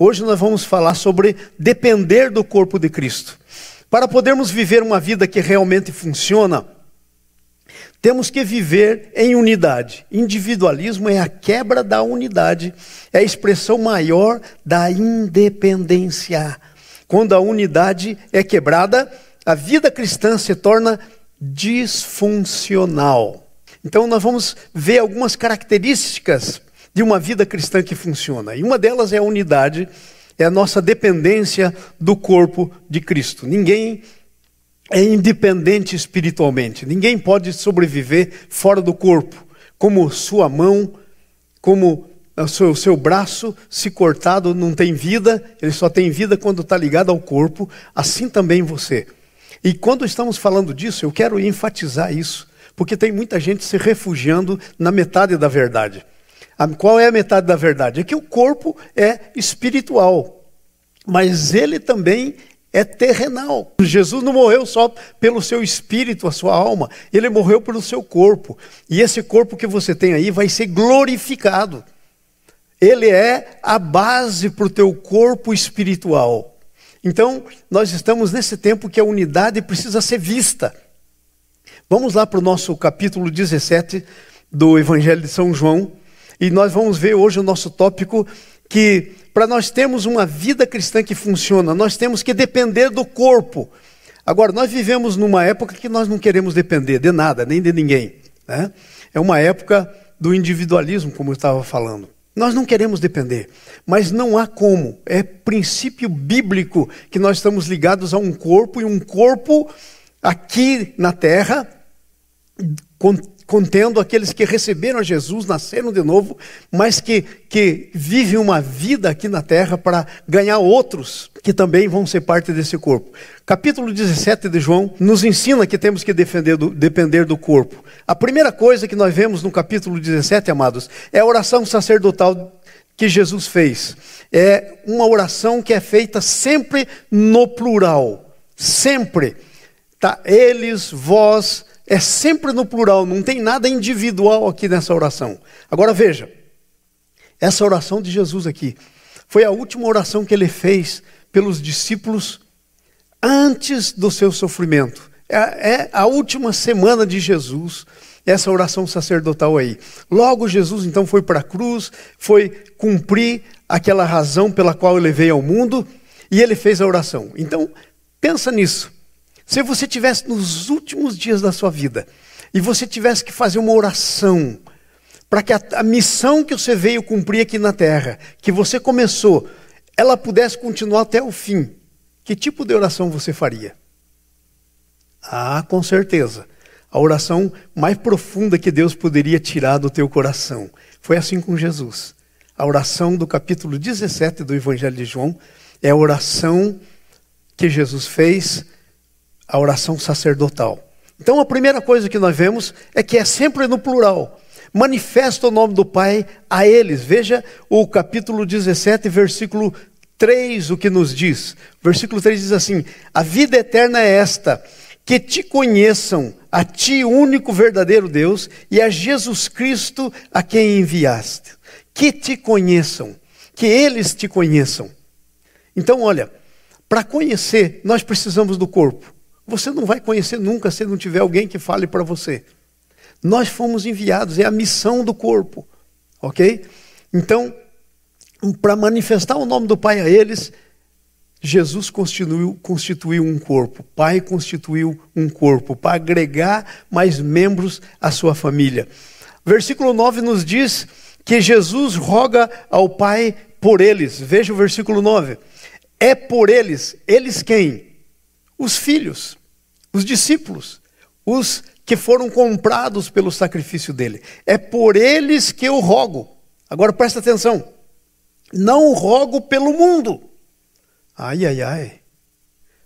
Hoje nós vamos falar sobre depender do corpo de Cristo. Para podermos viver uma vida que realmente funciona, temos que viver em unidade. Individualismo é a quebra da unidade, é a expressão maior da independência. Quando a unidade é quebrada, a vida cristã se torna disfuncional. Então nós vamos ver algumas características de uma vida cristã que funciona. E uma delas é a unidade, é a nossa dependência do corpo de Cristo. Ninguém é independente espiritualmente. Ninguém pode sobreviver fora do corpo. Como sua mão, como o seu braço, se cortado, não tem vida. Ele só tem vida quando está ligado ao corpo. Assim também você. E quando estamos falando disso, eu quero enfatizar isso. Porque tem muita gente se refugiando na metade da verdade. Qual é a metade da verdade? É que o corpo é espiritual. Mas ele também é terrenal. Jesus não morreu só pelo seu espírito, a sua alma. Ele morreu pelo seu corpo. E esse corpo que você tem aí vai ser glorificado. Ele é a base para o teu corpo espiritual. Então, nós estamos nesse tempo que a unidade precisa ser vista. Vamos lá para o nosso capítulo 17 do Evangelho de São João. E nós vamos ver hoje o nosso tópico que para nós termos uma vida cristã que funciona, nós temos que depender do corpo. Agora, nós vivemos numa época que nós não queremos depender de nada, nem de ninguém, né? É uma época do individualismo, como eu estava falando. Nós não queremos depender, mas não há como. É princípio bíblico que nós estamos ligados a um corpo, e um corpo aqui na terra, contendo aqueles que receberam a Jesus, nasceram de novo, mas que vivem uma vida aqui na terra para ganhar outros que também vão ser parte desse corpo. Capítulo 17 de João nos ensina que temos que depender do corpo. A primeira coisa que nós vemos no capítulo 17, amados, é a oração sacerdotal que Jesus fez. É uma oração que é feita sempre no plural. Sempre. Tá? Eles, vós. É sempre no plural, não tem nada individual aqui nessa oração. Agora veja, essa oração de Jesus aqui foi a última oração que ele fez pelos discípulos antes do seu sofrimento. É a última semana de Jesus, essa oração sacerdotal aí. Logo Jesus então foi para a cruz, foi cumprir aquela razão pela qual ele veio ao mundo, e ele fez a oração. Então, pensa nisso. Se você estivesse nos últimos dias da sua vida e você tivesse que fazer uma oração para que a missão que você veio cumprir aqui na terra, que você começou, ela pudesse continuar até o fim, que tipo de oração você faria? Ah, com certeza. A oração mais profunda que Deus poderia tirar do teu coração. Foi assim com Jesus. A oração do capítulo 17 do Evangelho de João é a oração que Jesus fez, a oração sacerdotal. Então a primeira coisa que nós vemos é que é sempre no plural. Manifesta o nome do Pai a eles. Veja o capítulo 17, versículo 3, o que nos diz. Versículo 3 diz assim: a vida eterna é esta, que te conheçam, a ti, único verdadeiro Deus, e a Jesus Cristo, a quem enviaste. Que te conheçam, que eles te conheçam. Então olha, para conhecer nós precisamos do corpo. Você não vai conhecer nunca se não tiver alguém que fale para você. Nós fomos enviados, é a missão do corpo, ok? Então, para manifestar o nome do Pai a eles, Jesus constituiu um corpo. O Pai constituiu um corpo para agregar mais membros à sua família. Versículo 9 nos diz que Jesus roga ao Pai por eles. Veja o versículo 9. É por eles. Eles quem? Os filhos. Os discípulos, os que foram comprados pelo sacrifício dele. É por eles que eu rogo. Agora presta atenção. Não rogo pelo mundo. Ai, ai, ai.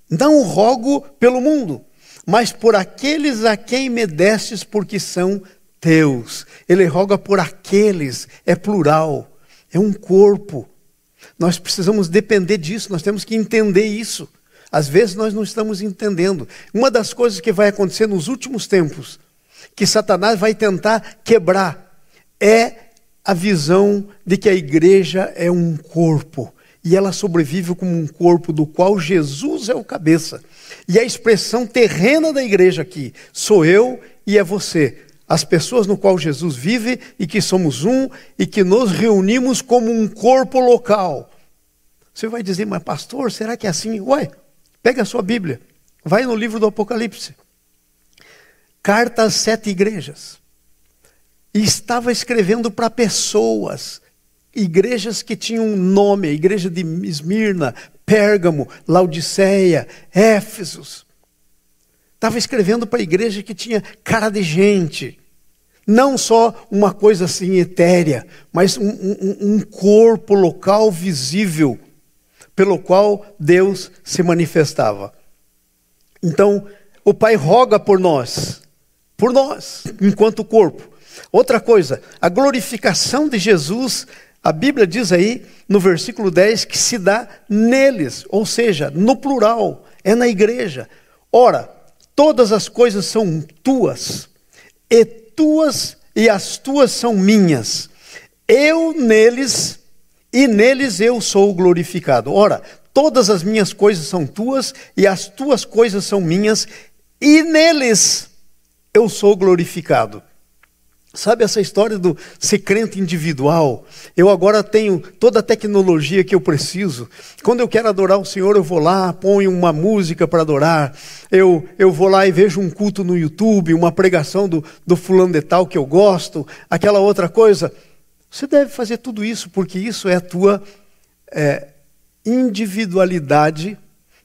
Não rogo pelo mundo, mas por aqueles a quem me destes, porque são teus. Ele roga por aqueles, é plural, é um corpo. Nós precisamos depender disso, nós temos que entender isso. Às vezes nós não estamos entendendo. Uma das coisas que vai acontecer nos últimos tempos, que Satanás vai tentar quebrar, é a visão de que a igreja é um corpo e ela sobrevive como um corpo do qual Jesus é o cabeça. E a expressão terrena da igreja aqui, sou eu e é você. As pessoas no qual Jesus vive e que somos um e que nos reunimos como um corpo local. Você vai dizer, mas pastor, será que é assim? Ué, pega a sua Bíblia, vai no livro do Apocalipse. Carta às 7 igrejas. E estava escrevendo para pessoas, igrejas que tinham nome, a igreja de Esmirna, Pérgamo, Laodiceia, Éfeso. Estava escrevendo para a igreja que tinha cara de gente. Não só uma coisa assim etérea, mas um corpo local visível, pelo qual Deus se manifestava. Então, o Pai roga por nós, enquanto corpo. Outra coisa, a glorificação de Jesus, a Bíblia diz aí, no versículo 10, que se dá neles, ou seja, no plural, é na igreja. Ora, todas as coisas são tuas, e as tuas são minhas. Eu neles, e neles eu sou glorificado. Ora, todas as minhas coisas são tuas, e as tuas coisas são minhas, e neles eu sou glorificado. Sabe essa história do ser crente individual? Eu agora tenho toda a tecnologia que eu preciso. Quando eu quero adorar o Senhor, eu vou lá, ponho uma música para adorar. Eu vou lá e vejo um culto no YouTube, uma pregação do fulano de tal que eu gosto, aquela outra coisa. Você deve fazer tudo isso, porque isso é a tua individualidade,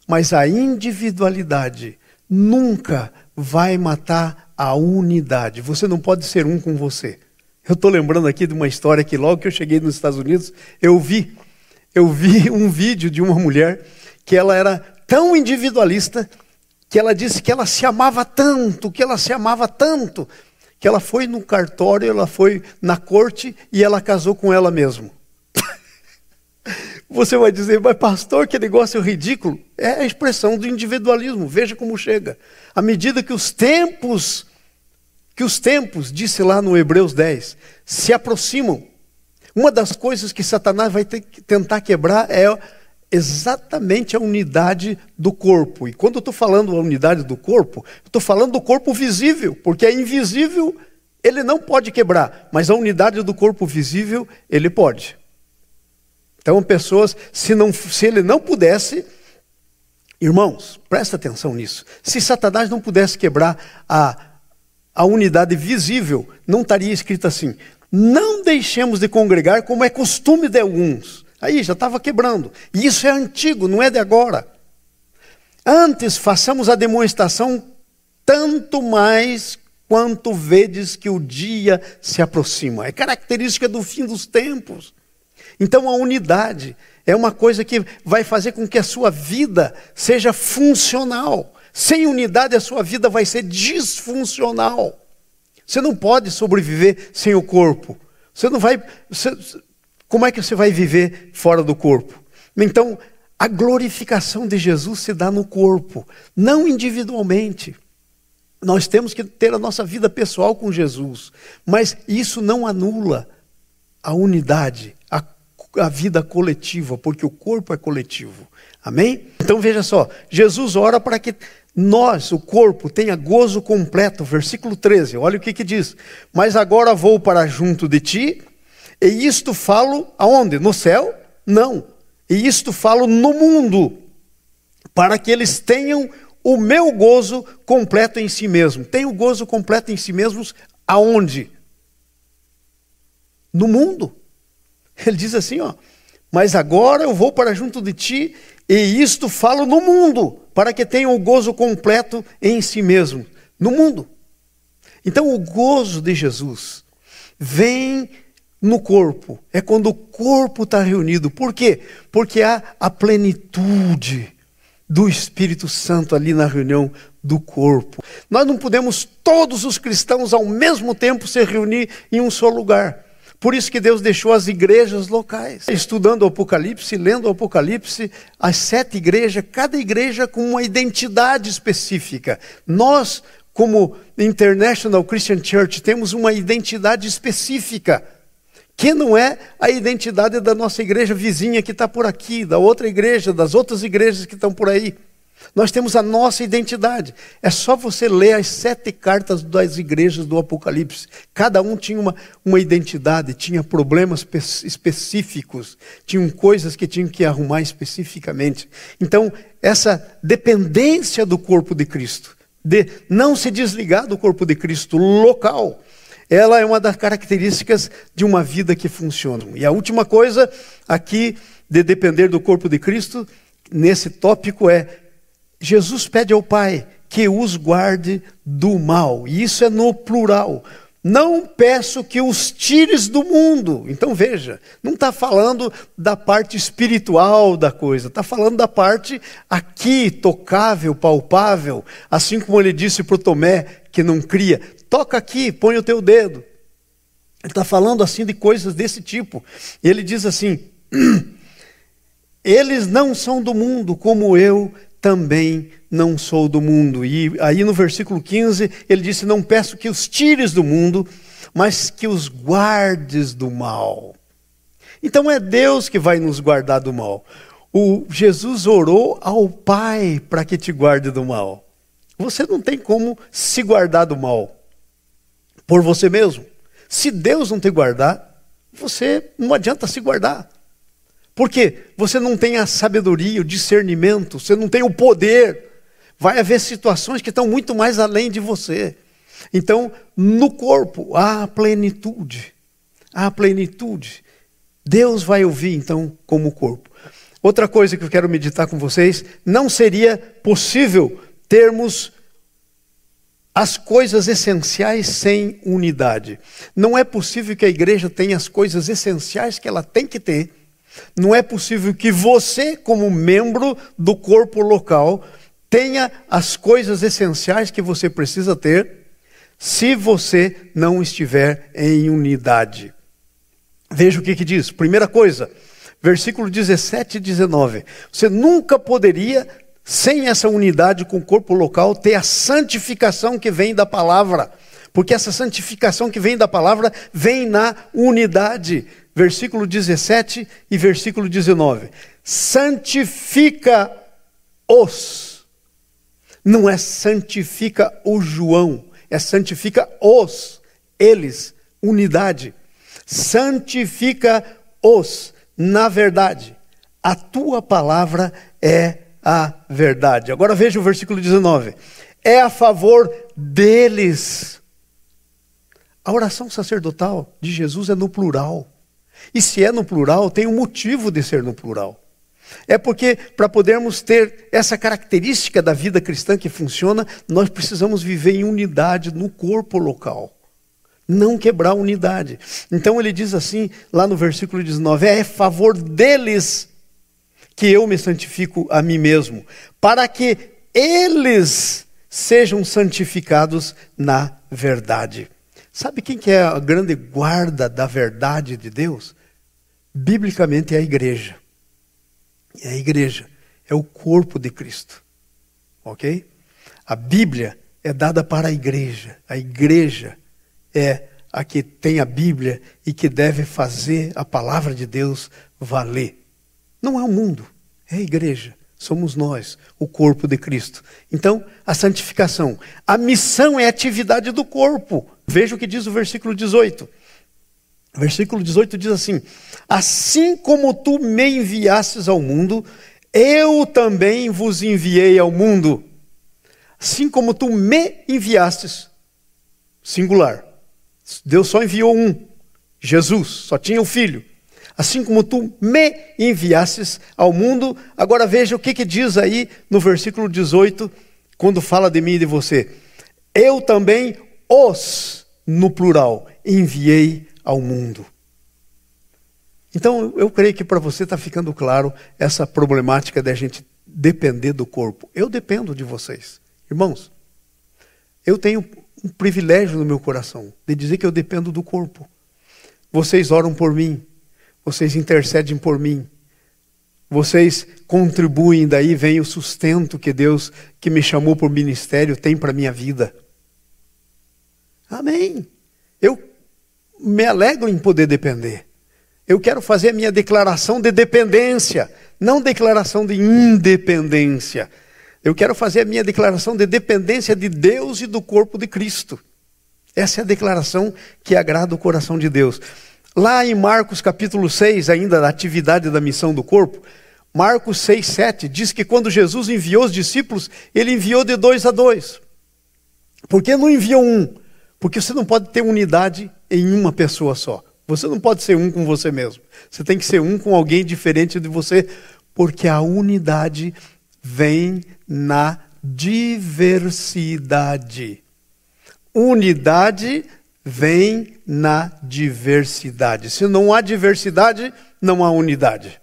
mas a individualidade nunca vai matar a unidade. Você não pode ser um com você. Eu estou lembrando aqui de uma história que logo que eu cheguei nos Estados Unidos, eu vi um vídeo de uma mulher que ela era tão individualista que ela disse que ela se amava tanto, que ela foi no cartório, ela foi na corte e ela casou com ela mesma. Você vai dizer, mas pastor, que negócio ridículo. É a expressão do individualismo, veja como chega. À medida que os tempos, disse lá no Hebreus 10, se aproximam, uma das coisas que Satanás vai tentar quebrar é exatamente a unidade do corpo. E quando eu estou falando a unidade do corpo, estou falando do corpo visível, porque é invisível, ele não pode quebrar, mas a unidade do corpo visível, ele pode. Então, pessoas, se ele não pudesse, irmãos, presta atenção nisso. Se Satanás não pudesse quebrar a unidade visível, não estaria escrito assim: não deixemos de congregar como é costume de alguns. Aí já estava quebrando. E isso é antigo, não é de agora. Antes façamos a demonstração, tanto mais quanto vedes que o dia se aproxima. É característica do fim dos tempos. Então a unidade é uma coisa que vai fazer com que a sua vida seja funcional. Sem unidade a sua vida vai ser disfuncional. Você não pode sobreviver sem o corpo. Como é que você vai viver fora do corpo? Então a glorificação de Jesus se dá no corpo, não individualmente. Nós temos que ter a nossa vida pessoal com Jesus, mas isso não anula a unidade, a vida coletiva, porque o corpo é coletivo. Amém? Então veja só, Jesus ora para que nós, o corpo, tenha gozo completo. Versículo 13, olha o que diz. Mas agora vou para junto de ti, e isto falo aonde? No céu? Não. E isto falo no mundo, para que eles tenham o meu gozo completo em si mesmo. Tem o gozo completo em si mesmos aonde? No mundo. Ele diz assim, ó, mas agora eu vou para junto de ti, e isto falo no mundo, para que tenham o gozo completo em si mesmo. No mundo. Então o gozo de Jesus vem no corpo. É quando o corpo está reunido. Por quê? Porque há a plenitude do Espírito Santo ali na reunião do corpo. Nós não podemos todos os cristãos ao mesmo tempo se reunir em um só lugar. Por isso que Deus deixou as igrejas locais. Estudando o Apocalipse, lendo o Apocalipse, as 7 igrejas, cada igreja com uma identidade específica. Nós, como International Christian Church, temos uma identidade específica. que não é a identidade da nossa igreja vizinha que está por aqui, da outra igreja, das outras igrejas que estão por aí. Nós temos a nossa identidade. É só você ler as 7 cartas das igrejas do Apocalipse. Cada um tinha uma identidade, tinha problemas específicos, tinham coisas que tinham que arrumar especificamente. Então, essa dependência do corpo de Cristo, de não se desligar do corpo de Cristo local, ela é uma das características de uma vida que funciona. E a última coisa aqui de depender do corpo de Cristo, nesse tópico é: Jesus pede ao Pai que os guarde do mal. E isso é no plural. Não peço que os tires do mundo. Então veja, não está falando da parte espiritual da coisa. Está falando da parte aqui, tocável, palpável. Assim como ele disse para o Tomé, que não cria: toca aqui, põe o teu dedo. Ele está falando assim de coisas desse tipo. E ele diz assim: eles não são do mundo, como eu também não sou do mundo. E aí no versículo 15, ele disse: não peço que os tires do mundo, mas que os guardes do mal. Então é Deus que vai nos guardar do mal. Jesus orou ao Pai para que te guarde do mal. Você não tem como se guardar do mal por você mesmo. Se Deus não te guardar, você não adianta se guardar. Porque você não tem a sabedoria, o discernimento, você não tem o poder. Vai haver situações que estão muito mais além de você. Então, no corpo, há plenitude. Há plenitude. Deus vai ouvir, então, como corpo. Outra coisa que eu quero meditar com vocês: não seria possível termos as coisas essenciais sem unidade. Não é possível que a igreja tenha as coisas essenciais que ela tem que ter. Não é possível que você, como membro do corpo local, tenha as coisas essenciais que você precisa ter, se você não estiver em unidade. Veja o que diz. Primeira coisa, versículo 17 e 19. Você nunca poderia, sem essa unidade com o corpo local, ter a santificação que vem da palavra. Porque essa santificação que vem da palavra vem na unidade. Versículo 17 e versículo 19. Santifica-os. Não é santifica o João, é santifica-os, eles, unidade. Santifica-os na verdade. A tua palavra é a verdade. Agora veja o versículo 19. É a favor deles. A oração sacerdotal de Jesus é no plural. E se é no plural, tem um motivo de ser no plural. É porque, para podermos ter essa característica da vida cristã que funciona, nós precisamos viver em unidade no corpo local. Não quebrar a unidade. Então ele diz assim, lá no versículo 19, é a favor deles que eu me santifico a mim mesmo, para que eles sejam santificados na verdade. Sabe quem que é a grande guarda da verdade de Deus? Biblicamente é a igreja. É a igreja, é o corpo de Cristo. Ok? A Bíblia é dada para a igreja. A igreja é a que tem a Bíblia e que deve fazer a palavra de Deus valer. Não é o mundo, é a igreja. Somos nós, o corpo de Cristo. Então, a santificação. A missão é a atividade do corpo. Veja o que diz o versículo 18. O versículo 18 diz assim: assim como tu me enviastes ao mundo, eu também vos enviei ao mundo. Assim como tu me enviastes, singular. Deus só enviou um, Jesus, só tinha o Filho. Assim como tu me enviastes ao mundo. Agora veja o que diz aí no versículo 18, quando fala de mim e de você. Eu também os, no plural, enviei ao mundo. Então eu creio que para você está ficando claro essa problemática da gente depender do corpo. Eu dependo de vocês. Irmãos, eu tenho um privilégio no meu coração de dizer que eu dependo do corpo. Vocês oram por mim. Vocês intercedem por mim. Vocês contribuem, daí vem o sustento que Deus, que me chamou por ministério, tem para a minha vida. Amém. Eu me alegro em poder depender. Eu quero fazer a minha declaração de dependência, não declaração de independência. Eu quero fazer a minha declaração de dependência de Deus e do corpo de Cristo. Essa é a declaração que agrada o coração de Deus. Lá em Marcos capítulo 6, ainda da atividade da missão do corpo, Marcos 6, 7, diz que quando Jesus enviou os discípulos, ele enviou de 2 a 2. Por que não enviou um? Porque você não pode ter unidade em uma pessoa só. Você não pode ser um com você mesmo. Você tem que ser um com alguém diferente de você, porque a unidade vem na diversidade. Unidade vem na diversidade. Se não há diversidade, não há unidade.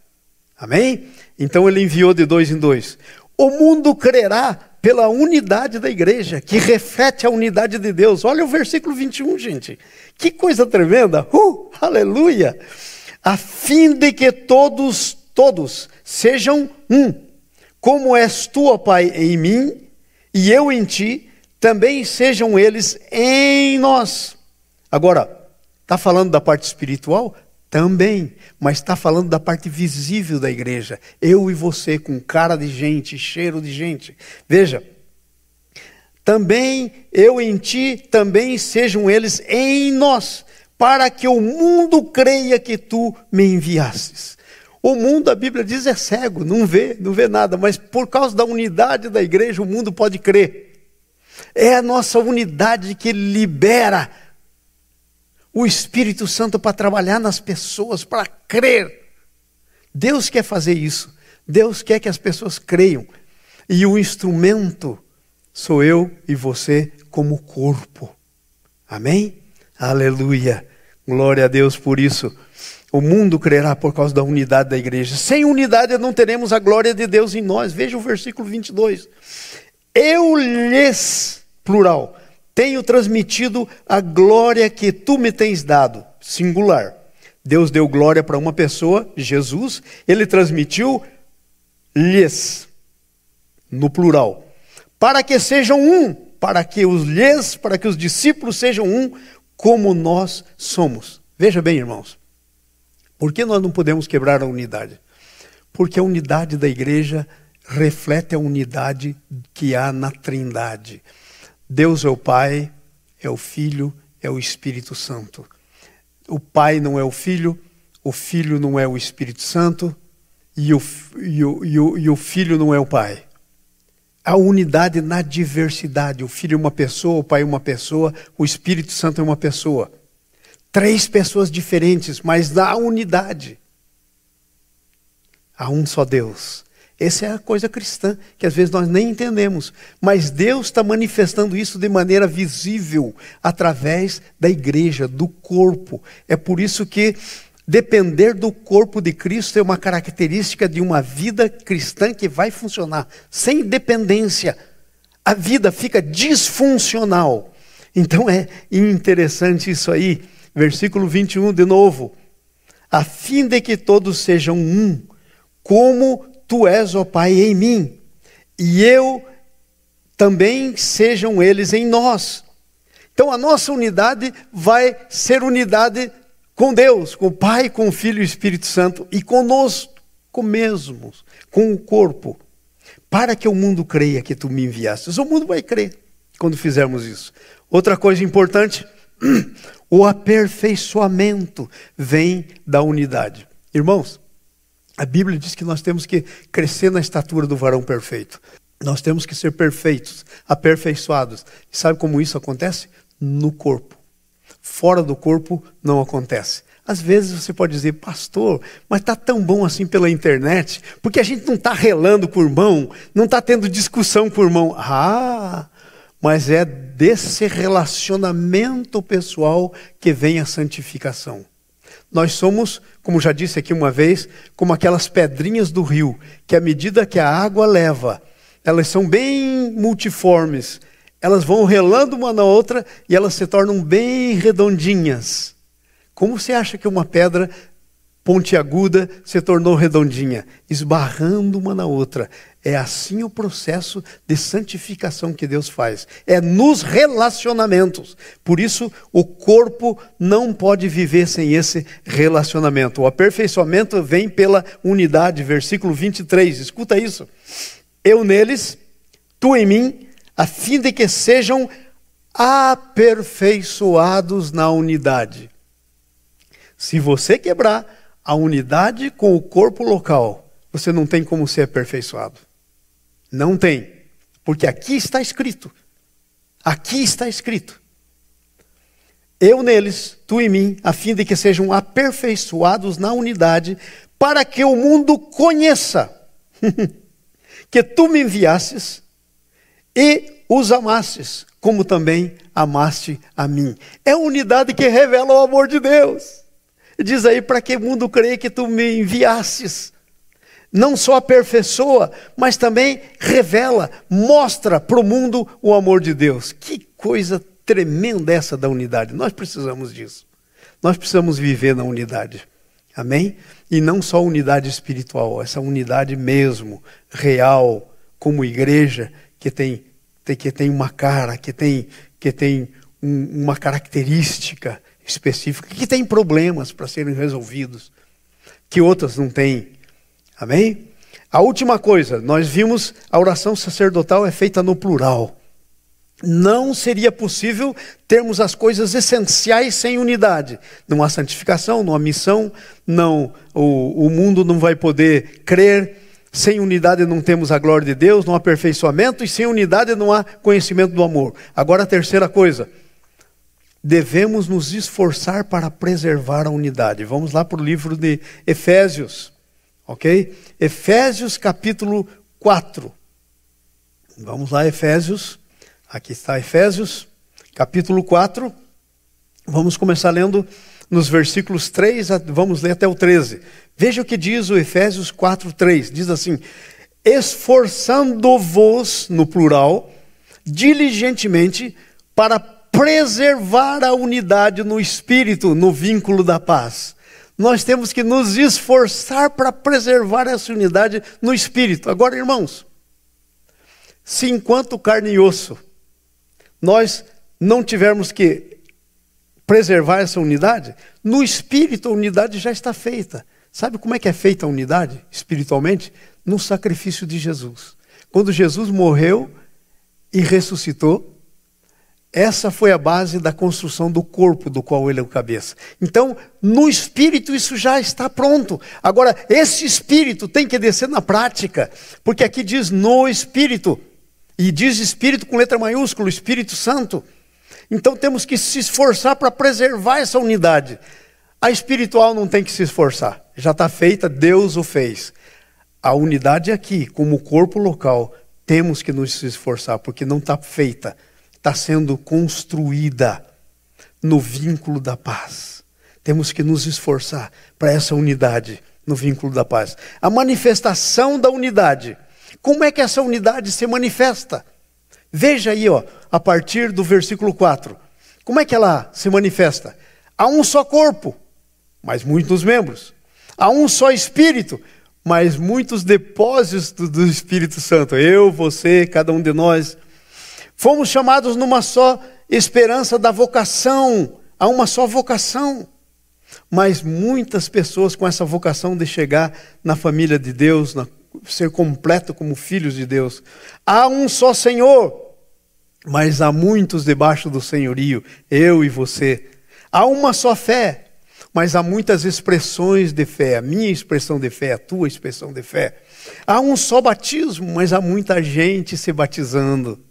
Amém? Então ele enviou de 2 em 2. O mundo crerá pela unidade da igreja, que reflete a unidade de Deus. Olha o versículo 21, gente. Que coisa tremenda. Aleluia. A fim de que todos sejam um. Como és tu, ó Pai, em mim, e eu em ti, também sejam eles em nós. Agora, está falando da parte espiritual? Também, mas está falando da parte visível da igreja. Eu e você com cara de gente, cheiro de gente. Veja, também eu em ti, também sejam eles em nós, para que o mundo creia que tu me enviastes. O mundo, a Bíblia diz, é cego, não vê nada, mas por causa da unidade da igreja, o mundo pode crer. É a nossa unidade que libera o Espírito Santo para trabalhar nas pessoas, para crer. Deus quer fazer isso. Deus quer que as pessoas creiam. E o instrumento sou eu e você como corpo. Amém? Aleluia. Glória a Deus por isso. O mundo crerá por causa da unidade da igreja. Sem unidade não teremos a glória de Deus em nós. Veja o versículo 22. Eu lhes, plural, tenho transmitido a glória que tu me tens dado. Singular. Deus deu glória para uma pessoa, Jesus. Ele transmitiu lhes, no plural. Para que sejam um. Para que os discípulos sejam um, como nós somos. Veja bem, irmãos. Por que nós não podemos quebrar a unidade? Porque a unidade da igreja reflete a unidade que há na Trindade. Deus é o Pai, é o Filho, é o Espírito Santo. O Pai não é o Filho não é o Espírito Santo e o Filho não é o Pai. A unidade na diversidade. O Filho é uma pessoa, o Pai é uma pessoa, o Espírito Santo é uma pessoa. 3 pessoas diferentes, mas na unidade. Há um só Deus. Essa é a coisa cristã, que às vezes nós nem entendemos. Mas Deus está manifestando isso de maneira visível, através da igreja, do corpo. É por isso que depender do corpo de Cristo é uma característica de uma vida cristã que vai funcionar. Sem dependência, a vida fica disfuncional. Então é interessante isso aí. Versículo 21 de novo. A fim de que todos sejam um, como tu és, ó Pai, em mim, e eu também sejam eles em nós. Então a nossa unidade vai ser unidade com Deus, com o Pai, com o Filho e o Espírito Santo, e conosco mesmos, com o corpo, para que o mundo creia que tu me enviastes. O mundo vai crer quando fizermos isso. Outra coisa importante, o aperfeiçoamento vem da unidade. Irmãos, a Bíblia diz que nós temos que crescer na estatura do varão perfeito. Nós temos que ser perfeitos, aperfeiçoados. E sabe como isso acontece? No corpo. Fora do corpo não acontece. Às vezes você pode dizer, pastor, mas está tão bom assim pela internet, porque a gente não está relando com o irmão, não está tendo discussão com o irmão. Mas é desse relacionamento pessoal que vem a santificação. Nós somos, como já disse aqui uma vez, como aquelas pedrinhas do rio, que à medida que a água leva, elas são bem multiformes, elas vão relando uma na outra e elas se tornam bem redondinhas. Como você acha que uma pedra pontiaguda se tornou redondinha? Esbarrando uma na outra. É assim o processo de santificação que Deus faz. É nos relacionamentos. Por isso, o corpo não pode viver sem esse relacionamento. O aperfeiçoamento vem pela unidade. Versículo 23, escuta isso. Eu neles, tu em mim, a fim de que sejam aperfeiçoados na unidade. Se você quebrar a unidade com o corpo local, você não tem como ser aperfeiçoado. Não tem. Porque aqui está escrito. Aqui está escrito. Eu neles, tu em mim, a fim de que sejam aperfeiçoados na unidade, para que o mundo conheça que tu me enviastes e os amastes, como também amaste a mim. É a unidade que revela o amor de Deus. Diz aí, para que o mundo creia que tu me enviastes. Não só aperfeiçoa, mas também revela, mostra para o mundo o amor de Deus. Que coisa tremenda essa da unidade. Nós precisamos disso. Nós precisamos viver na unidade. Amém? E não só unidade espiritual, essa unidade mesmo, real, como igreja, que tem uma cara, que tem uma característica específica, que tem problemas para serem resolvidos, que outras não têm. Amém? A última coisa, nós vimos, a oração sacerdotal é feita no plural. Não seria possível termos as coisas essenciais sem unidade. Não há santificação, não há missão, não, o mundo não vai poder crer. Sem unidade não temos a glória de Deus, não há aperfeiçoamento, e sem unidade não há conhecimento do amor. Agora a terceira coisa, devemos nos esforçar para preservar a unidade. Vamos lá para o livro de Efésios. Ok? Efésios capítulo 4. Vamos lá, Efésios. Aqui está Efésios, capítulo 4. Vamos começar lendo nos versículos 3, vamos ler até o 13. Veja o que diz o Efésios 4, 3. Diz assim: esforçando-vos, no plural, diligentemente, para preservar a unidade no Espírito, no vínculo da paz. Nós temos que nos esforçar para preservar essa unidade no Espírito. Agora, irmãos, se enquanto carne e osso, nós não tivermos que preservar essa unidade, no Espírito a unidade já está feita. Sabe como é que é feita a unidade, espiritualmente? No sacrifício de Jesus. Quando Jesus morreu e ressuscitou, essa foi a base da construção do corpo do qual ele é o cabeça. Então, no Espírito isso já está pronto. Agora, esse Espírito tem que descer na prática, porque aqui diz no Espírito, e diz Espírito com letra maiúscula, Espírito Santo. Então temos que se esforçar para preservar essa unidade. A espiritual não tem que se esforçar, já está feita, Deus o fez. A unidade aqui, como corpo local, temos que nos esforçar, porque não está feita. Está sendo construída no vínculo da paz. Temos que nos esforçar para essa unidade no vínculo da paz. A manifestação da unidade. Como é que essa unidade se manifesta? Veja aí, a partir do versículo 4. Como é que ela se manifesta? Há um só corpo, mas muitos membros. Há um só Espírito, mas muitos depósitos do Espírito Santo. Eu, você, cada um de nós. Fomos chamados numa só esperança da vocação, a uma só vocação. Mas muitas pessoas com essa vocação de chegar na família de Deus, ser completo como filhos de Deus. Há um só Senhor, mas há muitos debaixo do senhorio, eu e você. Há uma só fé, mas há muitas expressões de fé. A minha expressão de fé, a tua expressão de fé. Há um só batismo, mas há muita gente se batizando.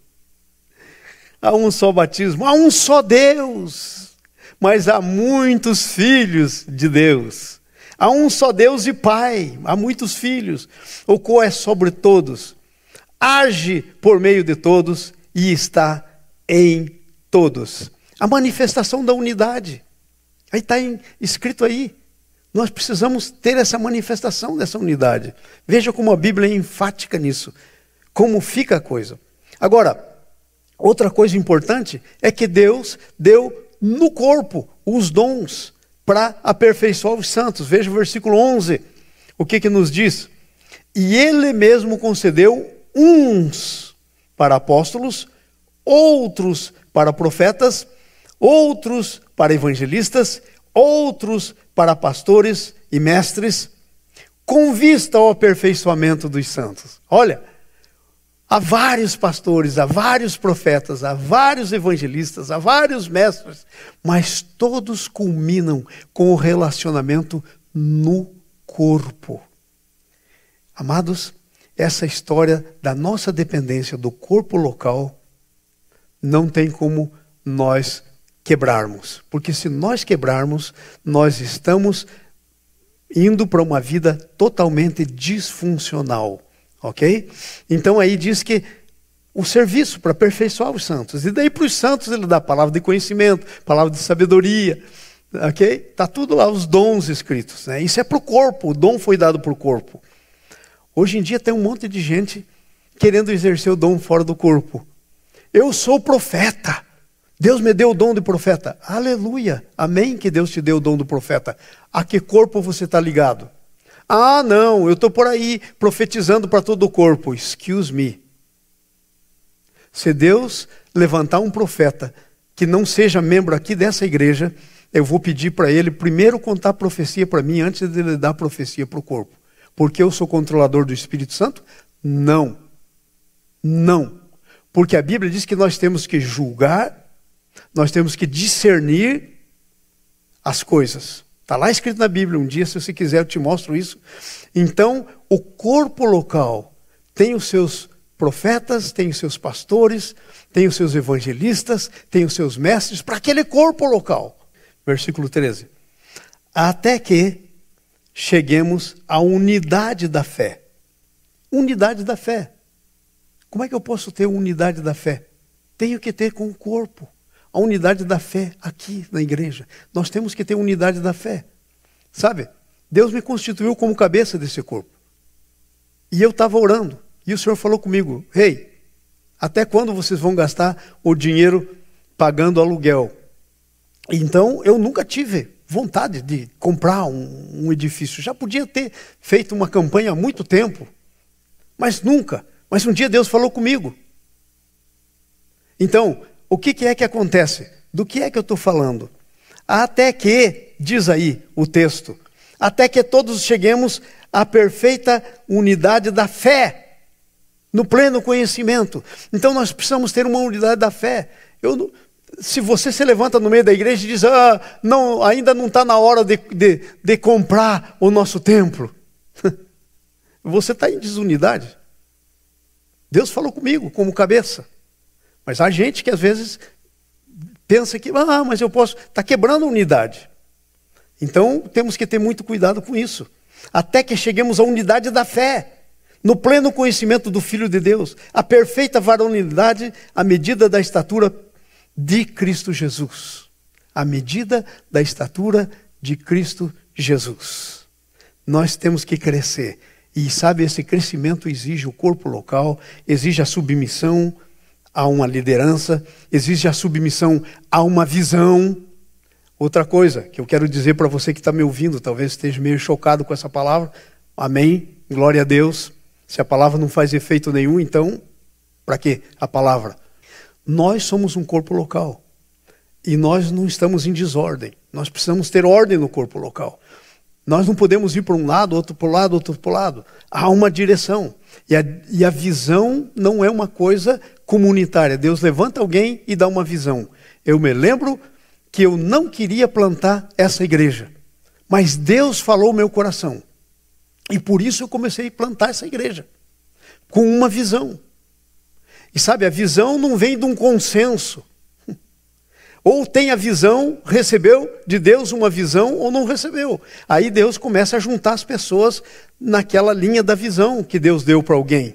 Há um só batismo, há um só Deus, mas há muitos filhos de Deus. Há um só Deus e Pai, há muitos filhos, o qual é sobre todos, age por meio de todos e está em todos. A manifestação da unidade, aí está escrito aí. Nós precisamos ter essa manifestação dessa unidade. Veja como a Bíblia é enfática nisso, como fica a coisa. Agora, outra coisa importante é que Deus deu no corpo os dons para aperfeiçoar os santos. Veja o versículo 11, o que nos diz? E ele mesmo concedeu uns para apóstolos, outros para profetas, outros para evangelistas, outros para pastores e mestres, com vista ao aperfeiçoamento dos santos. Olha, há vários pastores, há vários profetas, há vários evangelistas, há vários mestres, mas todos culminam com o relacionamento no corpo. Amados, essa história da nossa dependência do corpo local não tem como nós quebrarmos. Porque se nós quebrarmos, nós estamos indo para uma vida totalmente disfuncional. Ok? Então aí diz que o serviço para aperfeiçoar os santos. E daí para os santos ele dá palavra de conhecimento, palavra de sabedoria. Ok? Está tudo lá, os dons escritos. Né? Isso é para o corpo, o dom foi dado para o corpo. Hoje em dia tem um monte de gente querendo exercer o dom fora do corpo. Eu sou profeta. Deus me deu o dom de profeta. Aleluia. Amém que Deus te deu o dom do profeta. A que corpo você está ligado? Ah, não, eu estou por aí profetizando para todo o corpo. Excuse me. Se Deus levantar um profeta que não seja membro aqui dessa igreja, eu vou pedir para ele primeiro contar a profecia para mim antes de ele dar a profecia para o corpo. Porque eu sou controlador do Espírito Santo? Não. Não. Porque a Bíblia diz que nós temos que julgar, nós temos que discernir as coisas. Está lá escrito na Bíblia, um dia se você quiser eu te mostro isso. Então, o corpo local tem os seus profetas, tem os seus pastores, tem os seus evangelistas, tem os seus mestres, para aquele corpo local. Versículo 13. Até que cheguemos à unidade da fé. Unidade da fé. Como é que eu posso ter unidade da fé? Tenho que ter com o corpo. A unidade da fé aqui na igreja. Nós temos que ter unidade da fé. Sabe? Deus me constituiu como cabeça desse corpo. E eu estava orando. E o Senhor falou comigo: Ei, até quando vocês vão gastar o dinheiro pagando aluguel? Então, eu nunca tive vontade de comprar um edifício. Já podia ter feito uma campanha há muito tempo. Mas nunca. Mas um dia Deus falou comigo. Então, o que é que acontece? Do que é que eu estou falando? Até que, diz aí o texto, até que todos cheguemos à perfeita unidade da fé, no pleno conhecimento. Então nós precisamos ter uma unidade da fé. Se você se levanta no meio da igreja e diz, não, ainda não está na hora de comprar o nosso templo, você está em desunidade. Deus falou comigo como cabeça. Mas há gente que às vezes pensa que, mas eu posso, está quebrando a unidade. Então temos que ter muito cuidado com isso. Até que cheguemos à unidade da fé, no pleno conhecimento do Filho de Deus, a perfeita varonilidade, à medida da estatura de Cristo Jesus. À medida da estatura de Cristo Jesus. Nós temos que crescer. E sabe, esse crescimento exige o corpo local, exige a submissão a uma liderança, exige a submissão a uma visão. Outra coisa que eu quero dizer para você que está me ouvindo, talvez esteja meio chocado com essa palavra. Amém, glória a Deus. Se a palavra não faz efeito nenhum, então, para que a palavra? Nós somos um corpo local. E nós não estamos em desordem. Nós precisamos ter ordem no corpo local. Nós não podemos ir para um lado, outro para o lado, outro para o lado. Há uma direção. E a visão não é uma coisa comunitária. Deus levanta alguém e dá uma visão. Eu me lembro que eu não queria plantar essa igreja. Mas Deus falou no meu coração. E por isso eu comecei a plantar essa igreja. Com uma visão. E sabe, a visão não vem de um consenso. Ou tem a visão, recebeu de Deus uma visão ou não recebeu. Aí Deus começa a juntar as pessoas naquela linha da visão que Deus deu para alguém.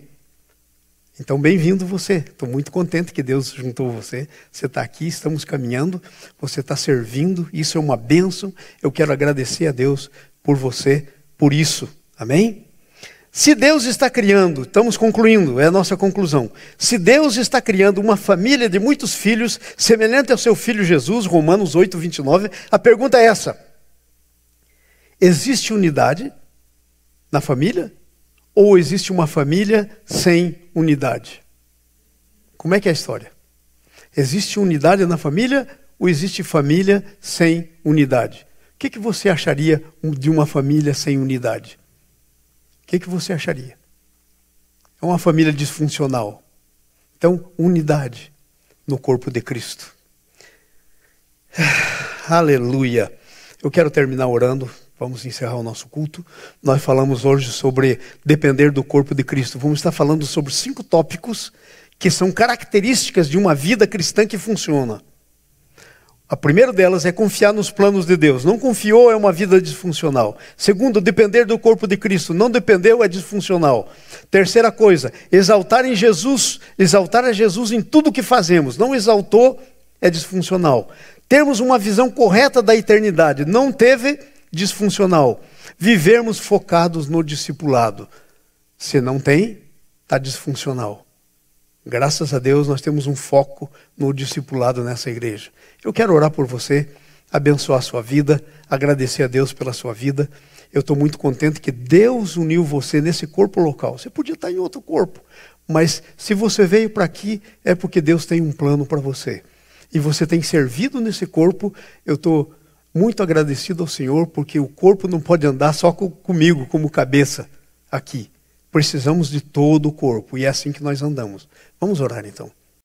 Então, bem-vindo você. Estou muito contente que Deus juntou você. Você está aqui, estamos caminhando, você está servindo. Isso é uma bênção. Eu quero agradecer a Deus por você, por isso. Amém? Se Deus está criando, estamos concluindo, é a nossa conclusão. Se Deus está criando uma família de muitos filhos, semelhante ao seu filho Jesus, Romanos 8, 29, a pergunta é essa: existe unidade na família ou existe uma família sem unidade? Como é que é a história? Existe unidade na família ou existe família sem unidade? O que você acharia de uma família sem unidade? O que você acharia? É uma família disfuncional. Então, unidade no corpo de Cristo. Aleluia. Eu quero terminar orando. Vamos encerrar o nosso culto. Nós falamos hoje sobre depender do corpo de Cristo. Vamos estar falando sobre 5 tópicos que são características de uma vida cristã que funciona. A primeira delas é confiar nos planos de Deus. Não confiou, é uma vida disfuncional. Segundo, depender do corpo de Cristo. Não dependeu, é disfuncional. Terceira coisa, exaltar a Jesus em tudo que fazemos. Não exaltou, é disfuncional. Termos uma visão correta da eternidade. Não teve, disfuncional. Vivermos focados no discipulado. Se não tem, está disfuncional. Graças a Deus nós temos um foco no discipulado nessa igreja. Eu quero orar por você, abençoar a sua vida, agradecer a Deus pela sua vida. Eu estou muito contente que Deus uniu você nesse corpo local. Você podia estar em outro corpo, mas se você veio para aqui é porque Deus tem um plano para você. E você tem servido nesse corpo. Eu estou muito agradecido ao Senhor, porque o corpo não pode andar só comigo como cabeça aqui. Precisamos de todo o corpo, e é assim que nós andamos. Vamos orar então.